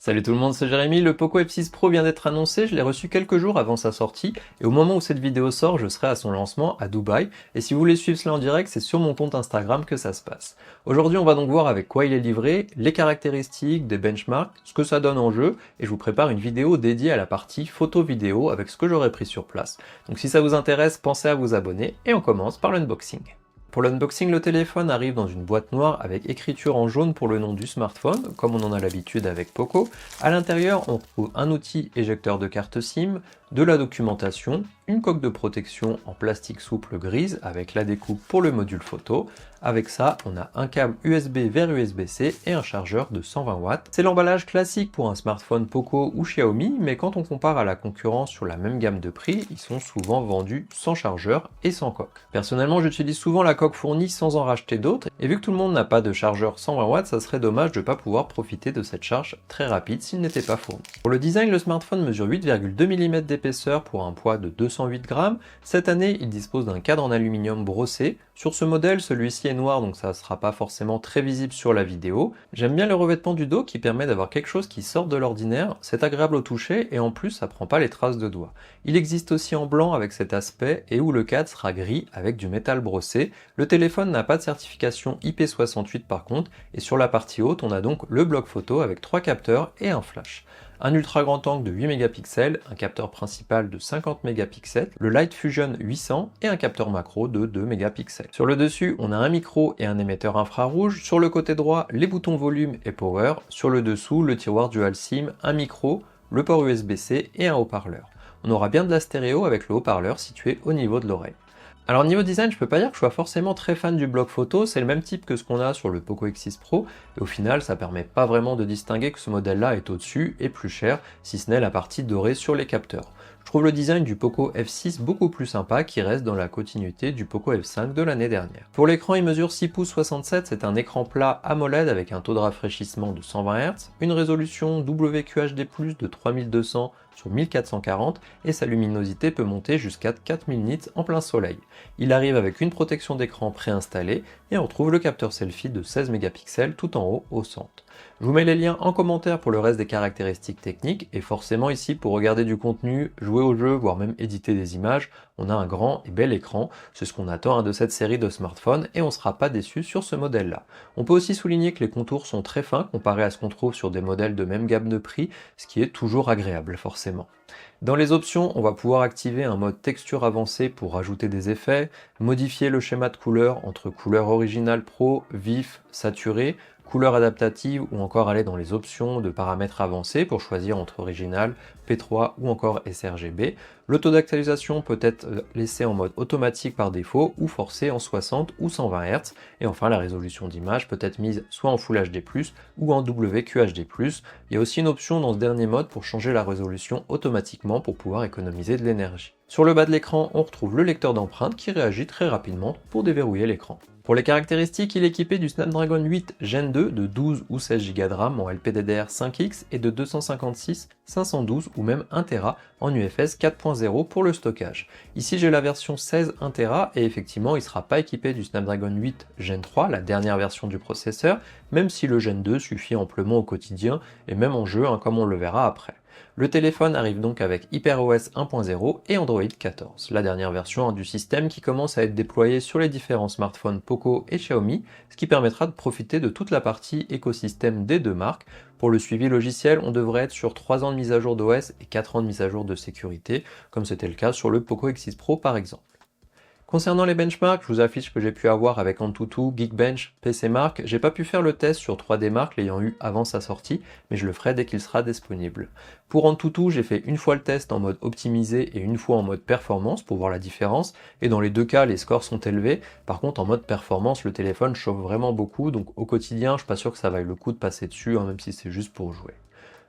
Salut tout le monde, c'est Jérémy. Le Poco F6 Pro vient d'être annoncé, je l'ai reçu quelques jours avant sa sortie, et au moment où cette vidéo sort, je serai à son lancement à Dubaï, et si vous voulez suivre cela en direct, c'est sur mon compte Instagram que ça se passe. Aujourd'hui, on va donc voir avec quoi il est livré, les caractéristiques, des benchmarks, ce que ça donne en jeu, et je vous prépare une vidéo dédiée à la partie photo-vidéo avec ce que j'aurai pris sur place. Donc si ça vous intéresse, pensez à vous abonner, et on commence par l'unboxing. Pour l'unboxing, le téléphone arrive dans une boîte noire avec écriture en jaune pour le nom du smartphone, comme on en a l'habitude avec Poco. À l'intérieur, on retrouve un outil éjecteur de carte SIM, de la documentation, une coque de protection en plastique souple grise avec la découpe pour le module photo. Avec ça, on a un câble USB vers USB-C et un chargeur de 120 watts. C'est l'emballage classique pour un smartphone Poco ou Xiaomi, mais quand on compare à la concurrence sur la même gamme de prix, ils sont souvent vendus sans chargeur et sans coque. Personnellement, j'utilise souvent la coque fournie sans en racheter d'autres, et vu que tout le monde n'a pas de chargeur 120 watts, ça serait dommage de ne pas pouvoir profiter de cette charge très rapide s'il n'était pas fourni. Pour le design, le smartphone mesure 8,2 mm d'épaisseur pour un poids de 208 grammes. Cette année, il dispose d'un cadre en aluminium brossé. Sur ce modèle, celui-ci est noir, donc ça ne sera pas forcément très visible sur la vidéo. J'aime bien le revêtement du dos qui permet d'avoir quelque chose qui sort de l'ordinaire. C'est agréable au toucher et en plus, ça prend pas les traces de doigts. Il existe aussi en blanc avec cet aspect et où le cadre sera gris avec du métal brossé. Le téléphone n'a pas de certification IP68 par contre, et sur la partie haute, on a donc le bloc photo avec 3 capteurs et un flash. Un ultra grand angle de 8 mégapixels, un capteur principal de 50 mégapixels, le Light Fusion 800 et un capteur macro de 2 mégapixels. Sur le dessus, on a un micro et un émetteur infrarouge. Sur le côté droit, les boutons volume et power. Sur le dessous, le tiroir dual SIM, un micro, le port USB-C et un haut-parleur. On aura bien de la stéréo avec le haut-parleur situé au niveau de l'oreille. Alors niveau design, je peux pas dire que je sois forcément très fan du bloc photo, c'est le même type que ce qu'on a sur le Poco X6 Pro, et au final ça permet pas vraiment de distinguer que ce modèle-là est au-dessus et plus cher, si ce n'est la partie dorée sur les capteurs. Je trouve le design du Poco F6 beaucoup plus sympa, qui reste dans la continuité du Poco F5 de l'année dernière. Pour l'écran, il mesure 6 pouces 67, c'est un écran plat AMOLED avec un taux de rafraîchissement de 120 Hz, une résolution WQHD+, de 3200 sur 1440 et sa luminosité peut monter jusqu'à 4000 nits en plein soleil. Il arrive avec une protection d'écran préinstallée et on retrouve le capteur selfie de 16 mégapixels tout en haut au centre. Je vous mets les liens en commentaire pour le reste des caractéristiques techniques et forcément ici pour regarder du contenu, jouer au jeu, voire même éditer des images, on a un grand et bel écran, c'est ce qu'on attend de cette série de smartphones et on ne sera pas déçu sur ce modèle-là. On peut aussi souligner que les contours sont très fins comparé à ce qu'on trouve sur des modèles de même gamme de prix, ce qui est toujours agréable forcément. Dans les options, on va pouvoir activer un mode texture avancé pour rajouter des effets, modifier le schéma de couleurs entre couleur originale pro, vif, saturé, couleur adaptative ou encore aller dans les options de paramètres avancés pour choisir entre original, P3 ou encore sRGB. Le taux d'actualisation peut être laissé en mode automatique par défaut ou forcé en 60 ou 120 Hz. Et enfin, la résolution d'image peut être mise soit en Full HD+, ou en WQHD+. Il y a aussi une option dans ce dernier mode pour changer la résolution automatiquement pour pouvoir économiser de l'énergie. Sur le bas de l'écran, on retrouve le lecteur d'empreintes qui réagit très rapidement pour déverrouiller l'écran. Pour les caractéristiques, il est équipé du Snapdragon 8 Gen 2 de 12 ou 16 Go de RAM en LPDDR5X et de 256, 512 ou même 1 Tera en UFS 4.0 pour le stockage. Ici j'ai la version 16 1 Tera et effectivement il ne sera pas équipé du Snapdragon 8 Gen 3, la dernière version du processeur, même si le Gen 2 suffit amplement au quotidien et même en jeu comme on le verra après. Le téléphone arrive donc avec HyperOS 1.0 et Android 14, la dernière version du système qui commence à être déployée sur les différents smartphones Poco et Xiaomi, ce qui permettra de profiter de toute la partie écosystème des deux marques. Pour le suivi logiciel, on devrait être sur 3 ans de mise à jour d'OS et 4 ans de mise à jour de sécurité, comme c'était le cas sur le Poco X6 Pro par exemple. Concernant les benchmarks, je vous affiche ce que j'ai pu avoir avec Antutu, Geekbench, PCMark. J'ai pas pu faire le test sur 3D Mark l'ayant eu avant sa sortie, mais je le ferai dès qu'il sera disponible. Pour Antutu, j'ai fait une fois le test en mode optimisé et une fois en mode performance pour voir la différence, et dans les deux cas, les scores sont élevés. Par contre, en mode performance, le téléphone chauffe vraiment beaucoup, donc au quotidien, je suis pas sûr que ça vaille le coup de passer dessus, même si c'est juste pour jouer.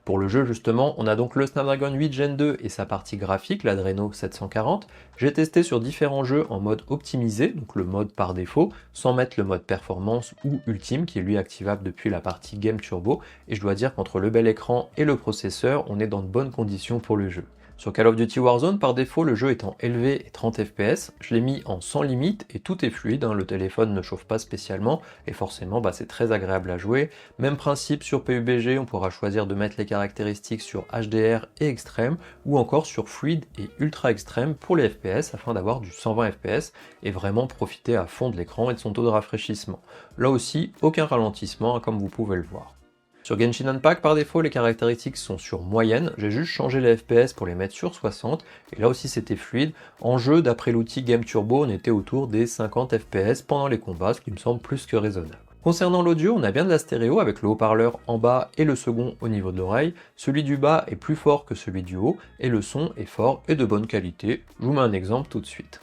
Pour le jeu justement, on a donc le Snapdragon 8 Gen 2 et sa partie graphique, l'Adreno 740. J'ai testé sur différents jeux en mode optimisé, donc le mode par défaut, sans mettre le mode performance ou ultime qui est lui activable depuis la partie Game Turbo, et je dois dire qu'entre le bel écran et le processeur, on est dans de bonnes conditions pour le jeu. Sur Call of Duty Warzone, par défaut, le jeu étant élevé et 30 fps, je l'ai mis en sans limite et tout est fluide, le téléphone ne chauffe pas spécialement et forcément c'est très agréable à jouer. Même principe sur PUBG, on pourra choisir de mettre les caractéristiques sur HDR et extrême ou encore sur fluide et ultra extrême pour les FPS afin d'avoir du 120 fps et vraiment profiter à fond de l'écran et de son taux de rafraîchissement. Là aussi, aucun ralentissement comme vous pouvez le voir. Sur Genshin Impact, par défaut, les caractéristiques sont sur moyenne, j'ai juste changé les FPS pour les mettre sur 60, et là aussi c'était fluide. En jeu, d'après l'outil Game Turbo, on était autour des 50 FPS pendant les combats, ce qui me semble plus que raisonnable. Concernant l'audio, on a bien de la stéréo avec le haut-parleur en bas et le second au niveau de l'oreille. Celui du bas est plus fort que celui du haut, et le son est fort et de bonne qualité. Je vous mets un exemple tout de suite.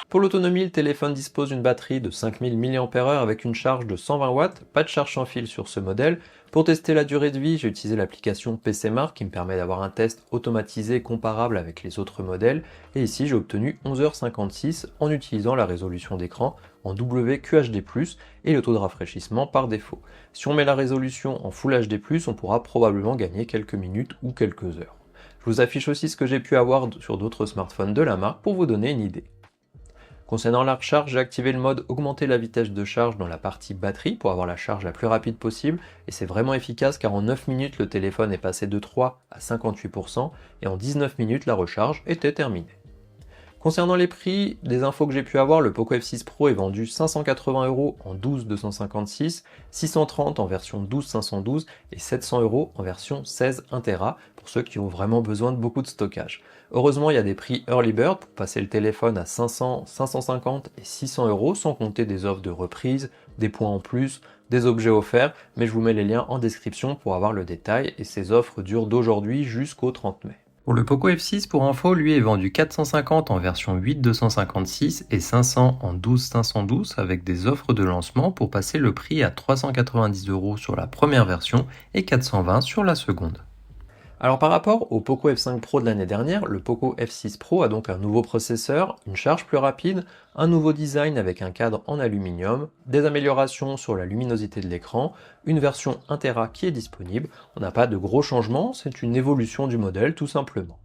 Pour l'autonomie, le téléphone dispose d'une batterie de 5000 mAh avec une charge de 120 watts, pas de charge sans fil sur ce modèle. Pour tester la durée de vie, j'ai utilisé l'application PCMark qui me permet d'avoir un test automatisé comparable avec les autres modèles, et ici j'ai obtenu 11h56 en utilisant la résolution d'écran en WQHD+, et le taux de rafraîchissement par défaut. Si on met la résolution en Full HD+, on pourra probablement gagner quelques minutes ou quelques heures. Je vous affiche aussi ce que j'ai pu avoir sur d'autres smartphones de la marque pour vous donner une idée. Concernant la recharge, j'ai activé le mode augmenter la vitesse de charge dans la partie batterie pour avoir la charge la plus rapide possible, et c'est vraiment efficace car en 9 minutes le téléphone est passé de 3 à 58% et en 19 minutes la recharge était terminée. Concernant les prix, des infos que j'ai pu avoir, le Poco F6 Pro est vendu 580 € en 12 256, 630 en version 12 512 et 700 € en version 16 1 Tera pour ceux qui ont vraiment besoin de beaucoup de stockage. Heureusement, il y a des prix Early Bird pour passer le téléphone à 500, 550 et 600 € sans compter des offres de reprise, des points en plus, des objets offerts, mais je vous mets les liens en description pour avoir le détail et ces offres durent d'aujourd'hui jusqu'au 30 mai. Pour le Poco F6, pour info, lui est vendu 450 en version 8 256 et 500 en 12 512 avec des offres de lancement pour passer le prix à 390 € sur la première version et 420 sur la seconde. Alors par rapport au Poco F5 Pro de l'année dernière, le Poco F6 Pro a donc un nouveau processeur, une charge plus rapide, un nouveau design avec un cadre en aluminium, des améliorations sur la luminosité de l'écran, une version 1 Tera qui est disponible. On n'a pas de gros changements, c'est une évolution du modèle tout simplement.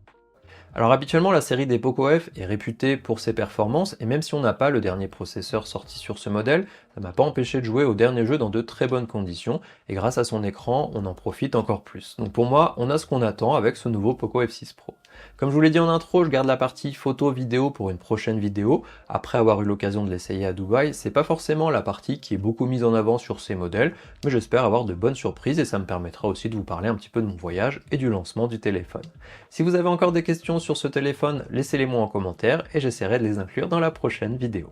Alors habituellement la série des Poco F est réputée pour ses performances et même si on n'a pas le dernier processeur sorti sur ce modèle, ça m'a pas empêché de jouer au dernier jeu dans de très bonnes conditions et grâce à son écran on en profite encore plus. Donc pour moi on a ce qu'on attend avec ce nouveau Poco F6 Pro. Comme je vous l'ai dit en intro, je garde la partie photo vidéo pour une prochaine vidéo. Après avoir eu l'occasion de l'essayer à Dubaï, c'est pas forcément la partie qui est beaucoup mise en avant sur ces modèles, mais j'espère avoir de bonnes surprises et ça me permettra aussi de vous parler un petit peu de mon voyage et du lancement du téléphone. Si vous avez encore des questions sur ce téléphone, laissez-les moi en commentaire et j'essaierai de les inclure dans la prochaine vidéo.